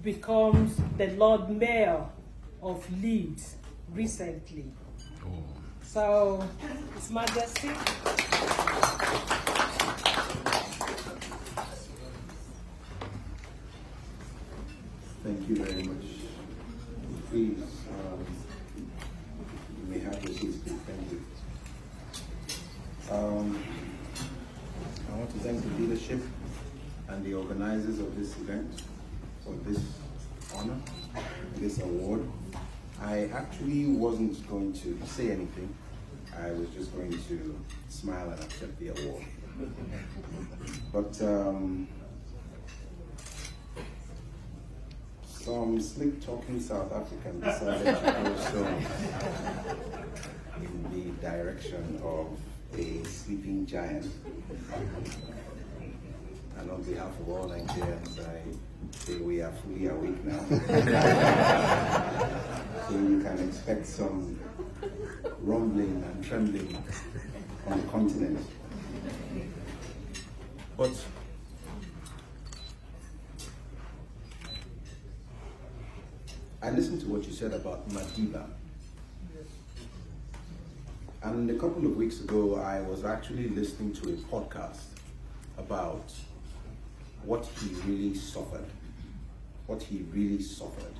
becomes the Lord Mayor of Leeds recently. Oh. So, His Majesty. Thank you very much. Please, you may have your seats, please. Thank you. I want to thank the leadership and the organizers of this event for this honor, this award. I actually wasn't going to say anything. I was just going to smile and accept the award. But some slick talking South African decided to go strong in the direction of a sleeping giant. And on behalf of all Nigerians, I say we are fully awake now. So you can expect some rumbling and trembling on the continent. But I listened to what you said about Madiba. And a couple of weeks ago, I was actually listening to a podcast about what he really suffered. What he really suffered.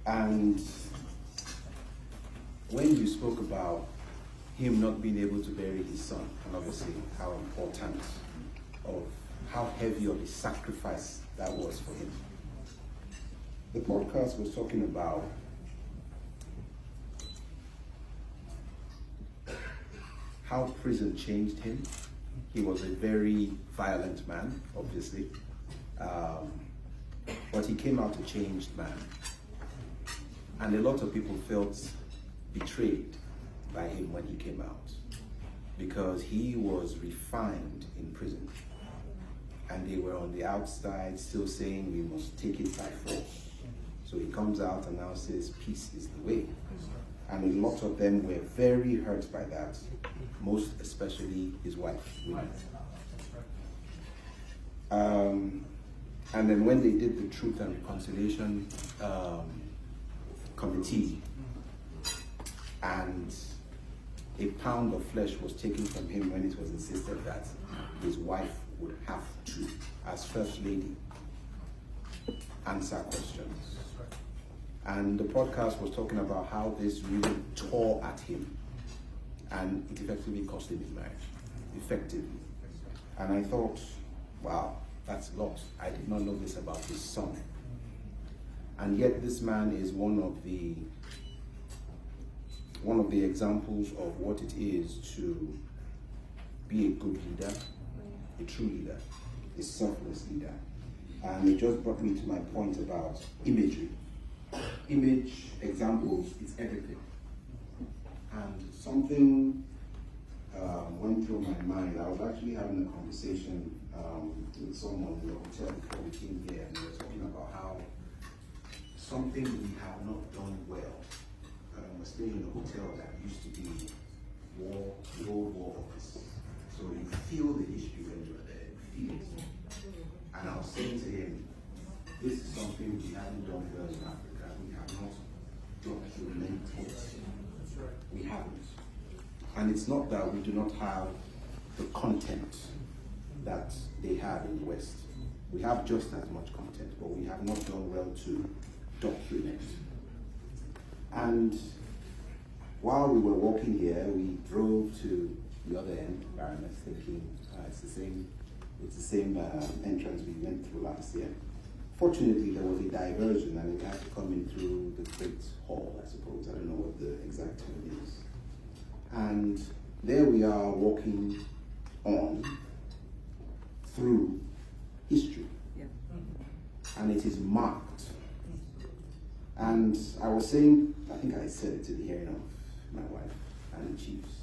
And when you spoke about him not being able to bury his son, and obviously how important of how heavy of a sacrifice that was for him. The podcast was talking about how prison changed him. He was a very violent man, obviously, but he came out a changed man. And a lot of people felt betrayed by him when he came out because he was refined in prison. And they were on the outside still saying we must take it by force. So he comes out and now says peace is the way. And a lot of them were very hurt by that, most especially his wife, women. And then when they did the Truth and Reconciliation Committee, and a pound of flesh was taken from him when it was insisted that his wife would have to, as First Lady, answer questions. And the podcast was talking about how this really tore at him and it effectively cost him his marriage, effectively. And I thought, wow, that's a lot. I did not know this about his son. And yet this man is one of the examples of what it is to be a good leader, a true leader, a selfless leader. And it just brought me to my point about imagery. Image, examples, it's everything. And something went through my mind. I was actually having a conversation with someone in the hotel before we came here, and we were talking about how something we have not done well. We're staying in a hotel that used to be the old war office. So you feel the history when you're there, you feel it. And I was saying to him, this is something we haven't done well in Africa. We have not documented. We haven't. And it's not that we do not have the content that they have in the West. We have just as much content, but we have not done well to document. And while we were walking here, we drove to the other end, Baroness, thinking it's the same entrance we went through last year. Fortunately, there was a diversion and we had to come in through the Great Hall, I suppose. I don't know what the exact term is. And there we are walking on through history. Yeah. And it is marked. And I was saying, I think I said it to the hearing of my wife and the chiefs.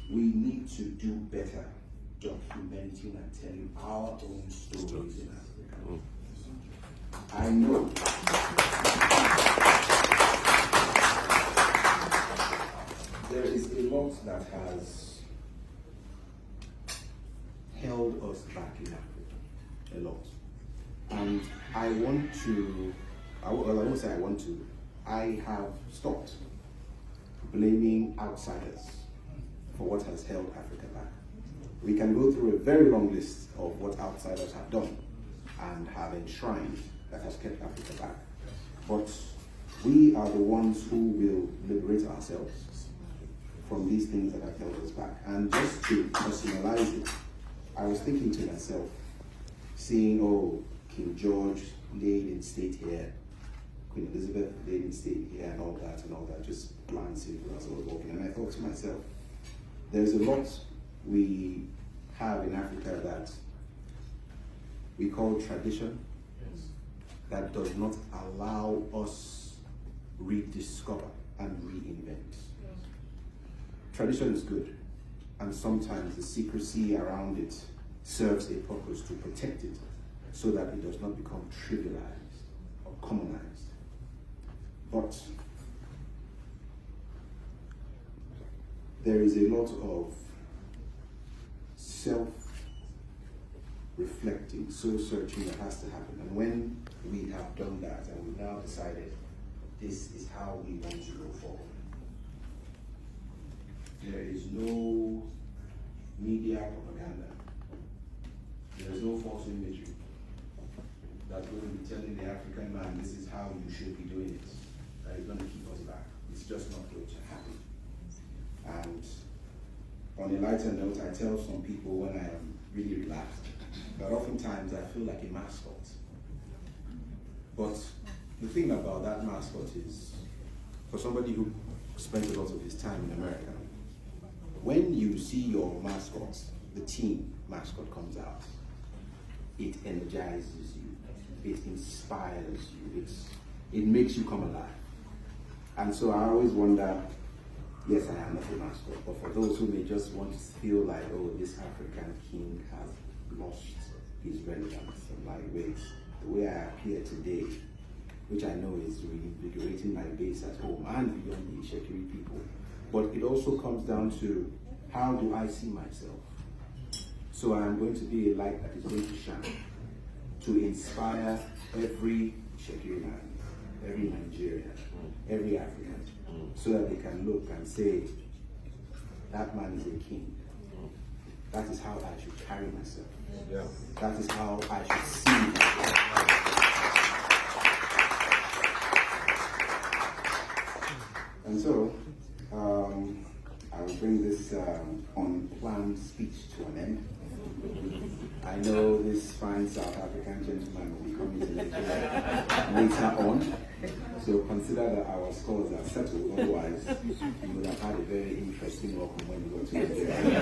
We need to do better documenting and telling our own stories in Africa. I know there is a lot that has held us back in Africa. a lot. And I want to, I won't say I want to, I have stopped blaming outsiders for what has held Africa back. We can go through a very long list of what outsiders have done and have enshrined that has kept Africa back. But we are the ones who will liberate ourselves from these things that have held us back. And just to personalize it, I was thinking to myself, seeing, oh, King George laid in state here, Queen Elizabeth laid in state here, and all that, just glancing as I was walking. And I thought to myself, there's a lot we have in Africa that we call tradition, that does not allow us rediscover and reinvent. Tradition is good, and sometimes the secrecy around it serves a purpose to protect it so that it does not become trivialized or commonized. But there is a lot of self-reflecting, soul-searching that has to happen. And when we have done that and we've now decided this is how we want to go forward, there is no media propaganda. There is no false imagery that's going to be telling the African man this is how you should be doing it. That is going to keep us back. It's just not going to happen. And on a lighter note, I tell some people when I am really relaxed that oftentimes I feel like a mascot. But the thing about that mascot is, for somebody who spent a lot of his time in America, when you see your mascot, the team mascot comes out, it energizes you, it inspires you, it makes you come alive. And so I always wonder, yes, I am not a mascot, but for those who may just want to feel like, oh, this African king has lost his relevance, and like, wait, the way I appear today, which I know is reinvigorating my base at home and beyond the Shekiri people, but it also comes down to, how do I see myself? So I am going to be a light that is going to shine, to inspire every Shekiri man, every Nigerian, every African, so that they can look and say, that man is a king. That is how I should carry myself. Yeah. That is how I should see myself. And so, I will bring this unplanned speech to an end. I know this fine South African gentleman will be coming to Nigeria later on, so consider that our scores are settled, otherwise you would have had a very interesting welcome when you got to Nigeria.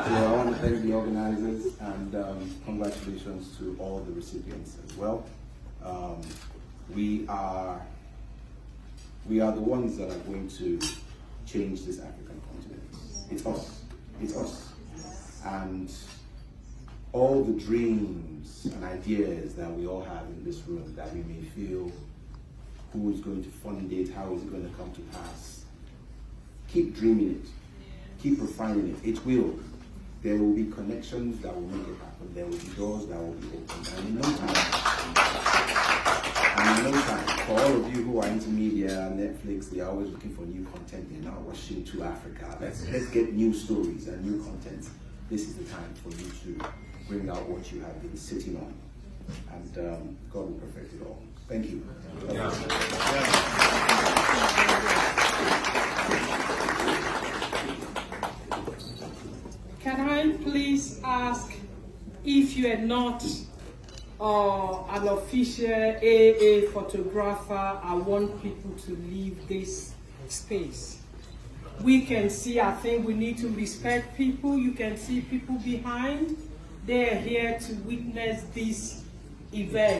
So I want to thank the organizers and congratulations to all the recipients as well. We are the ones that are going to change this African continent. It's us. It's us. And all the dreams and ideas that we all have in this room that we may feel, who is going to fund it, how is it going to come to pass, keep dreaming it, keep refining it. It will. There will be connections that will make it happen. There will be doors that will be opened. And in no time, for all of you who are into media, Netflix, they are always looking for new content. They're now rushing to Africa. Let's get new stories and new content. This is the time for you to bring out what you have been sitting on. And God will perfect it all. Thank you. Can I please ask, if you are not an official AA photographer, I want people to leave this space. We can see, I think we need to respect people. You can see people behind. They are here to witness this event.